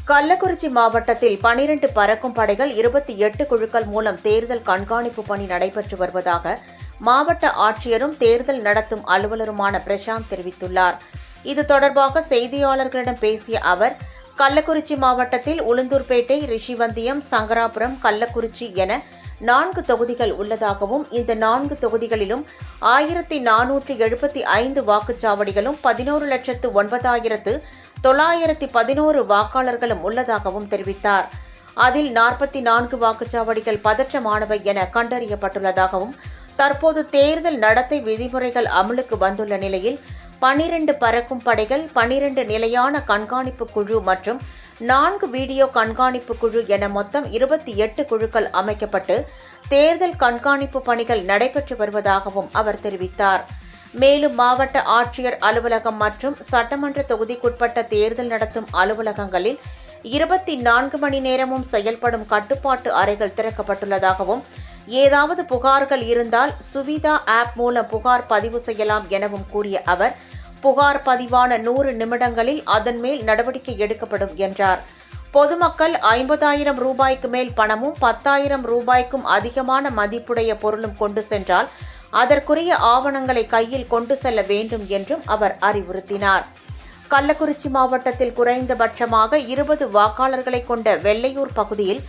கள்ளக்குறிச்சி மாவட்டத்தில் 12 பறக்கும் படைகள் 28 குழுக்கள் மூலம் தேர்தல் கண்காணிப்பு பணி நடைபெற்று வருவதாக மாவட்ட ஆட்சியரும் தேர்தல் நடத்தும் அலுவலருமான பிரசாந்த் தெரிவித்துள்ளார். இது தொடர்பாக செய்தியாளர்களிடம் பேசிய அவர், கள்ளக்குறிச்சி மாவட்டத்தில் உளுந்தூர்பேட்டை, ரிஷிவந்தியம், சங்கராபுரம், கள்ளக்குறிச்சி என 4 தொகுதிகள் உள்ளதாகவும், இந்த 4 தொகுதிகளிலும் 1475 வாக்குச்சாவடிகளும் 11,09,911 வாக்காளர்களும் உள்ளதாகவும் தெரிவித்தார். அதில் 44 வாக்குச்சாவடிகள் பதற்றமானவை என கண்டறியப்பட்டுள்ளதாகவும், தற்போது தேர்தல் நடத்தை விதிமுறைகள் அமலுக்கு வந்துள்ள நிலையில் 12 பறக்கும் படைகள், 12 நிலையான கண்காணிப்பு குழு மற்றும் 4 வீடியோ கண்காணிப்பு குழு என மொத்தம் 28 குழுக்கள் அமைக்கப்பட்டு தேர்தல் கண்காணிப்பு பணிகள் நடைபெற்று வருவதாகவும் அவர் தெரிவித்தார். மேலும் மாவட்ட ஆட்சியர் அலுவலகம் மற்றும் சட்டமன்ற தொகுதிக்குட்பட்ட தேர்தல் நடத்தும் அலுவலகங்களில் 24 மணி நேரமும் செயல்படும் கட்டுப்பாட்டு அறைகள் திறக்கப்பட்டுள்ளதாகவும், ஏதாவது புகார்கள் இருந்தால் சுவிதா ஆப் மூலம் புகார் பதிவு செய்யலாம் எனவும் கூறிய அவர், புகார் பதிவான 100 நிமிடங்களில் அதன் மேல் நடவடிக்கை எடுக்கப்படும் என்றார். பொதுமக்கள் 50,000 ரூபாய்க்கு மேல் பணமும் 10,000 ரூபாய்க்கும் அதிகமான மதிப்புடைய பொருளும் கொண்டு சென்றால் அதற்குரிய ஆவணங்களை கையில் கொண்டு செல்ல வேண்டும் என்றும் அவர் அறிவுறுத்தினார். கள்ளக்குறிச்சி மாவட்டத்தில் குறைந்தபட்சமாக 20 வாக்காளர்களை கொண்ட வெள்ளையூர் பகுதியில்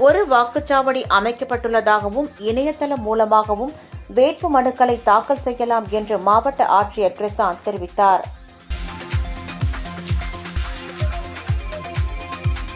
ஒரு வாக்குச்சாவடி அமைக்கப்பட்டுள்ளதாகவும், இணையதளம் மூலமாகவும் வேட்பு மனுக்களை தாக்கல் செய்யலாம் என்று மாவட்ட ஆட்சியர் பிரசாந்த் தெரிவித்தார்.